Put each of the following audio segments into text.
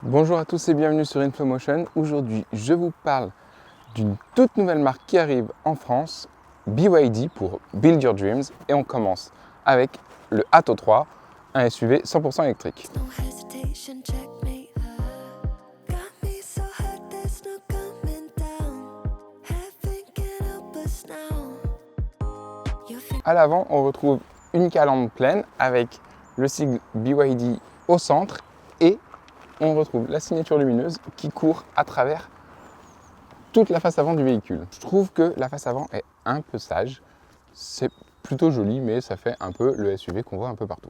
Bonjour à tous et bienvenue sur InfoMotion. Aujourd'hui, je vous parle d'une toute nouvelle marque qui arrive en France, BYD pour Build Your Dreams. Et on commence avec le Atto 3, un SUV 100% électrique. À l'avant, on retrouve une calandre pleine avec le sigle BYD au centre et on retrouve la signature lumineuse qui court à travers toute la face avant du véhicule. Je trouve que la face avant est un peu sage. C'est plutôt joli, mais ça fait un peu le SUV qu'on voit un peu partout.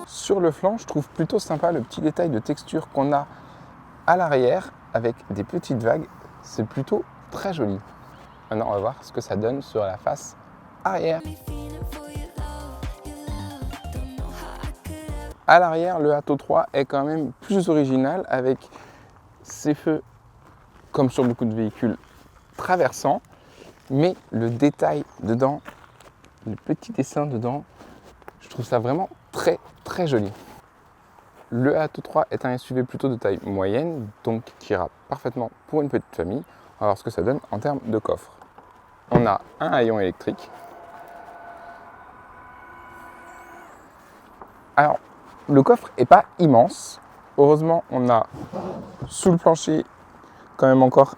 Sur le flanc, je trouve plutôt sympa le petit détail de texture qu'on a à l'arrière avec des petites vagues. C'est plutôt très joli. Maintenant, on va voir ce que ça donne sur la face arrière. À l'arrière, le Atto 3 est quand même plus original avec ses feux, comme sur beaucoup de véhicules, traversants, mais le détail dedans, le petit dessin dedans, je trouve ça vraiment très très joli. Le Atto 3 est un SUV plutôt de taille moyenne, donc qui ira parfaitement pour une petite famille. On va voir ce que ça donne en termes de coffre. On a un haillon électrique. Alors, le coffre n'est pas immense. Heureusement, on a sous le plancher quand même encore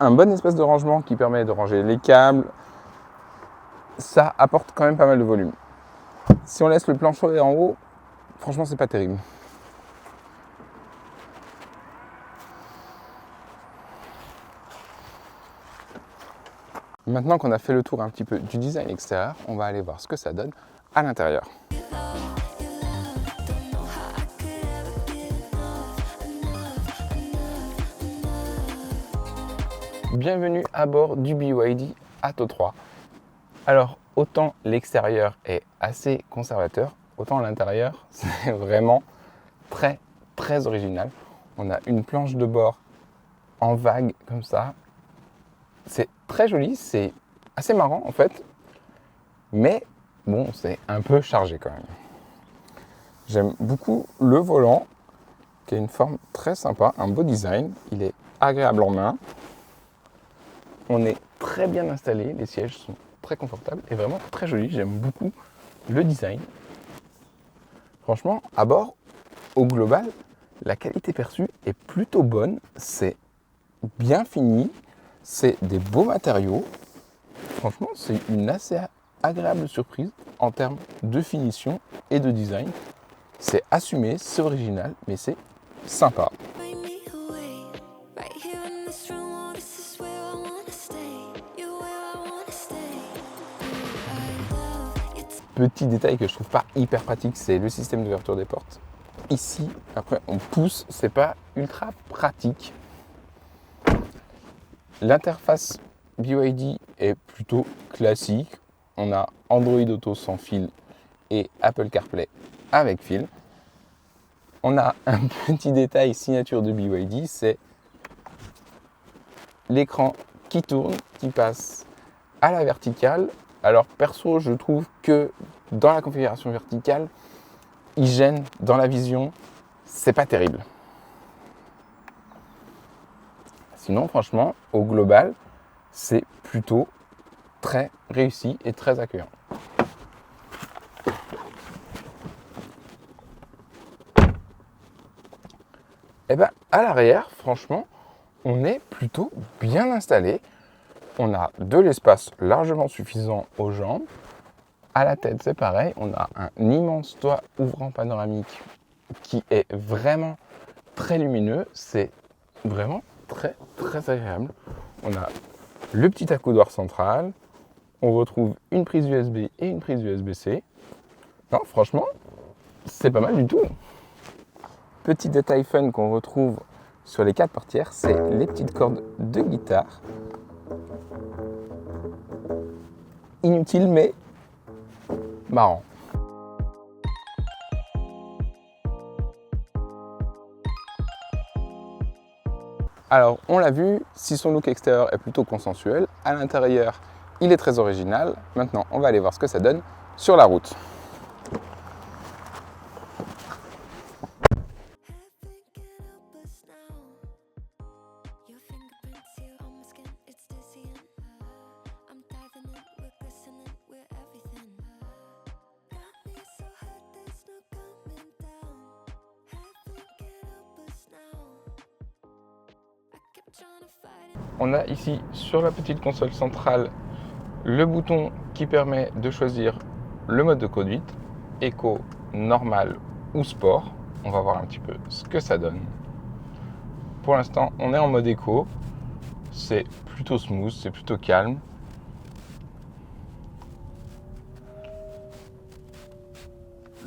un bon espace de rangement qui permet de ranger les câbles. Ça apporte quand même pas mal de volume. Si on laisse le plancher en haut, franchement, c'est pas terrible. Maintenant qu'on a fait le tour un petit peu du design extérieur, on va aller voir ce que ça donne à l'intérieur. Bienvenue à bord du BYD Atto 3. Alors, autant l'extérieur est assez conservateur, autant l'intérieur, c'est vraiment très très original. On a une planche de bord en vague comme ça. C'est très joli, c'est assez marrant en fait, mais bon, c'est un peu chargé quand même. J'aime beaucoup le volant, qui a une forme très sympa, un beau design. Il est agréable en main. On est très bien installé, les sièges sont très confortables et vraiment très jolis. J'aime beaucoup le design. Franchement, à bord, au global, la qualité perçue est plutôt bonne. C'est bien fini, c'est des beaux matériaux. Franchement, c'est une assez agréable surprise en termes de finition et de design. C'est assumé, c'est original, mais c'est sympa. Petit détail que je trouve pas hyper pratique, c'est le système d'ouverture des portes. Ici, après on pousse, c'est pas ultra pratique. L'interface BYD est plutôt classique. On a Android Auto sans fil et Apple CarPlay avec fil. On a un petit détail signature de BYD, c'est l'écran qui tourne, qui passe à la verticale. Alors perso, je trouve que dans la configuration verticale, il gêne dans la vision, c'est pas terrible. Sinon, franchement, au global, c'est plutôt très réussi et très accueillant. Et bien, à l'arrière, franchement, on est plutôt bien installé. On a de l'espace largement suffisant aux jambes. À la tête, c'est pareil. On a un immense toit ouvrant panoramique qui est vraiment très lumineux. C'est vraiment très, très agréable. On a le petit accoudoir central. On retrouve une prise USB et une prise USB-C. Non, franchement, c'est pas mal du tout. Petit détail fun qu'on retrouve sur les 4 portières, c'est les petites cordes de guitare. Inutile mais marrant. Alors, on l'a vu, si son look extérieur est plutôt consensuel, à l'intérieur, il est très original. Maintenant, on va aller voir ce que ça donne sur la route. On a ici sur la petite console centrale le bouton qui permet de choisir le mode de conduite, éco, normal ou sport. On va voir un petit peu ce que ça donne. Pour l'instant, on est en mode éco. C'est plutôt smooth, c'est plutôt calme.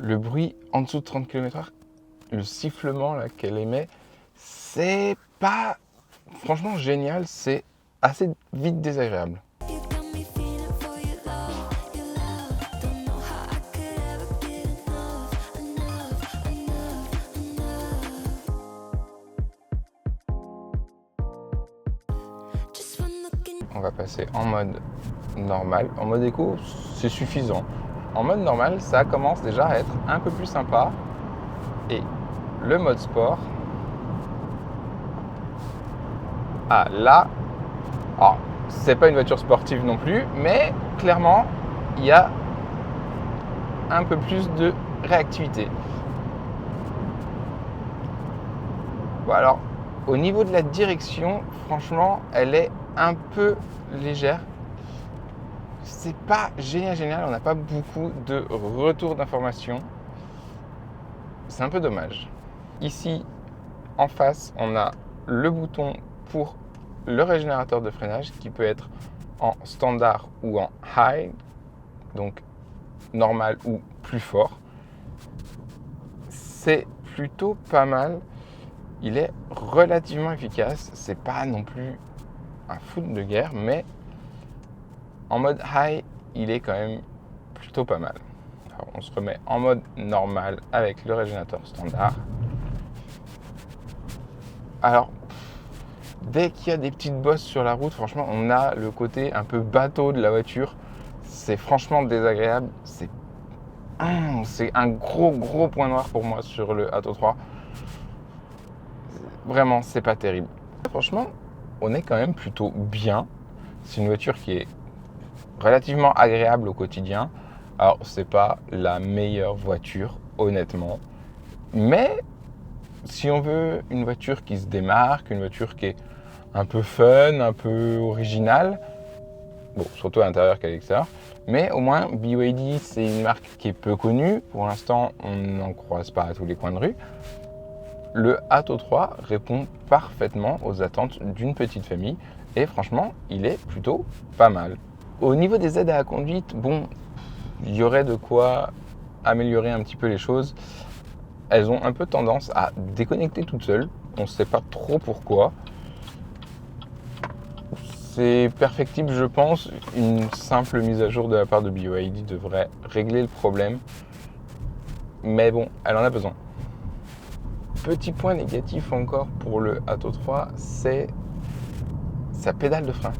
Le bruit en dessous de 30 km/h, le sifflement là qu'elle émet, c'est pas franchement génial, c'est assez vite désagréable. On va passer en mode normal. En mode éco, c'est suffisant. En mode normal, ça commence déjà à être un peu plus sympa. Et le mode sport, ah là, alors c'est pas une voiture sportive non plus, mais clairement, il y a un peu plus de réactivité. Bon, alors, au niveau de la direction, franchement, elle est un peu légère. C'est pas génial, on n'a pas beaucoup de retour d'informations. C'est un peu dommage. Ici, en face, on a le bouton pour le régénérateur de freinage qui peut être en standard ou en high, donc normal ou plus fort. C'est plutôt pas mal. Il est relativement efficace. C'est pas non plus un foot de guerre, mais en mode high, il est quand même plutôt pas mal. Alors, on se remet en mode normal avec le régénérateur standard. Alors, dès qu'il y a des petites bosses sur la route, franchement, on a le côté un peu bateau de la voiture. C'est franchement désagréable. C'est un gros point noir pour moi sur le Atto 3. Vraiment, c'est pas terrible. Franchement, on est quand même plutôt bien. C'est une voiture qui est relativement agréable au quotidien. Alors, c'est pas la meilleure voiture, honnêtement. Mais si on veut une voiture qui se démarque, une voiture qui est un peu fun, un peu originale, bon, surtout à l'intérieur qu'à l'extérieur, mais au moins BYD, c'est une marque qui est peu connue. Pour l'instant, on n'en croise pas à tous les coins de rue. Le Atto 3 répond parfaitement aux attentes d'une petite famille et franchement, il est plutôt pas mal. Au niveau des aides à la conduite, bon, il y aurait de quoi améliorer un petit peu les choses. Elles ont un peu tendance à déconnecter toutes seules. On ne sait pas trop pourquoi. C'est perfectible, je pense. Une simple mise à jour de la part de BYD devrait régler le problème. Mais bon, elle en a besoin. Petit point négatif encore pour le Atto 3, c'est sa pédale de frein.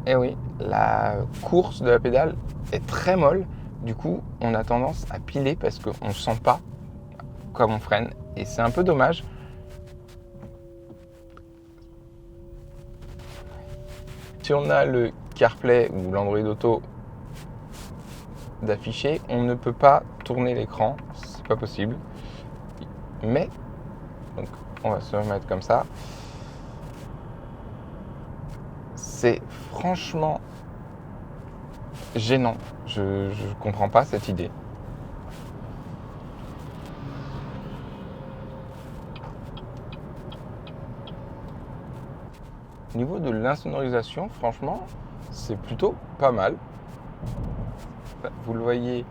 Et oui, la course de la pédale est très molle. Du coup, on a tendance à piler parce qu'on ne sent pas comme on freine. Et c'est un peu dommage. Si on a le CarPlay ou l'Android Auto d'afficher, on ne peut pas tourner l'écran. C'est pas possible. Mais, donc, on va se remettre comme ça. C'est franchement gênant. Je ne comprends pas cette idée. Au niveau de l'insonorisation, franchement, c'est plutôt pas mal. Vous le voyez,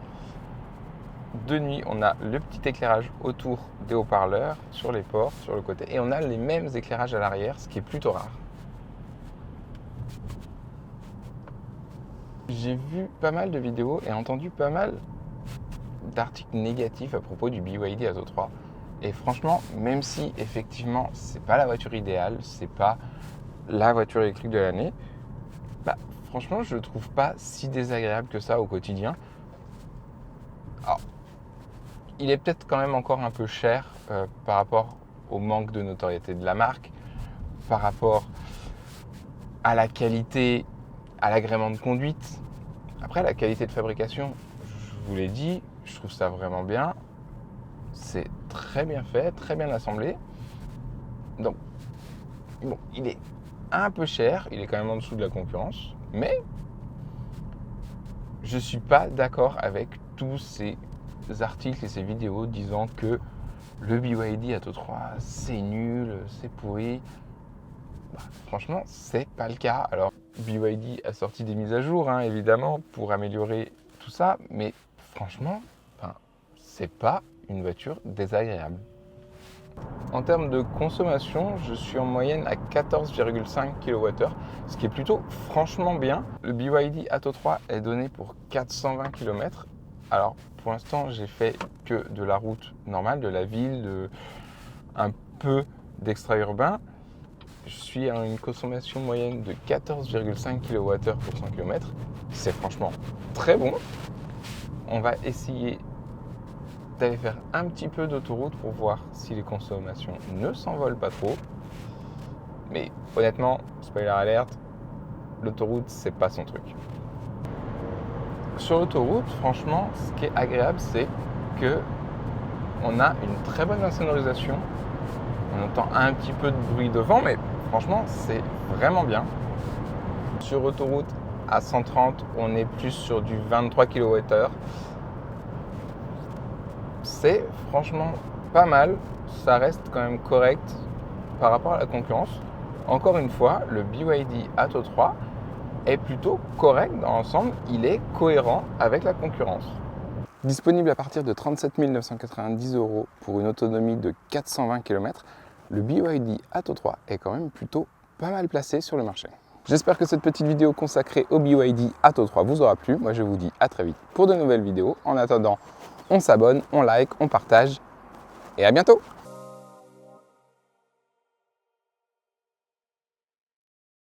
de nuit, on a le petit éclairage autour des haut-parleurs, sur les portes, sur le côté, et on a les mêmes éclairages à l'arrière, ce qui est plutôt rare. J'ai vu pas mal de vidéos et entendu pas mal d'articles négatifs à propos du BYD Atto 3. Et franchement, même si effectivement c'est pas la voiture idéale, c'est pas la voiture électrique de l'année, bah, franchement je le trouve pas si désagréable que ça au quotidien. Alors, il est peut-être quand même encore un peu cher par rapport au manque de notoriété de la marque, par rapport à la qualité, à l'agrément de conduite. Après, la qualité de fabrication, je vous l'ai dit, je trouve ça vraiment bien. C'est très bien fait, très bien assemblé. Donc, bon, il est un peu cher, il est quand même en dessous de la concurrence, mais je ne suis pas d'accord avec tous ces articles et ces vidéos disant que le BYD Atto 3 c'est nul, c'est pourri. Franchement, c'est pas le cas. Alors, BYD a sorti des mises à jour, hein, évidemment, pour améliorer tout ça, mais franchement, c'est pas une voiture désagréable. En termes de consommation, je suis en moyenne à 14,5 kWh, ce qui est plutôt franchement bien. Le BYD Atto 3 est donné pour 420 km. Alors, pour l'instant, j'ai fait que de la route normale, de la ville, un peu d'extra-urbain. Je suis à une consommation moyenne de 14,5 kWh pour 100 km. C'est franchement très bon. On va essayer d'aller faire un petit peu d'autoroute pour voir si les consommations ne s'envolent pas trop. Mais honnêtement, spoiler alerte, l'autoroute, c'est pas son truc. Sur l'autoroute, franchement, ce qui est agréable, c'est que on a une très bonne insonorisation. On entend un petit peu de bruit de vent, mais franchement, c'est vraiment bien. Sur autoroute à 130, on est plus sur du 23 kWh. C'est franchement pas mal. Ça reste quand même correct par rapport à la concurrence. Encore une fois, le BYD Atto 3 est plutôt correct dans l'ensemble. Il est cohérent avec la concurrence. Disponible à partir de 37 990 € pour une autonomie de 420 km, le BYD Atto 3 est quand même plutôt pas mal placé sur le marché. J'espère que cette petite vidéo consacrée au BYD Atto 3 vous aura plu. Moi, je vous dis à très vite pour de nouvelles vidéos. En attendant, on s'abonne, on like, on partage et à bientôt!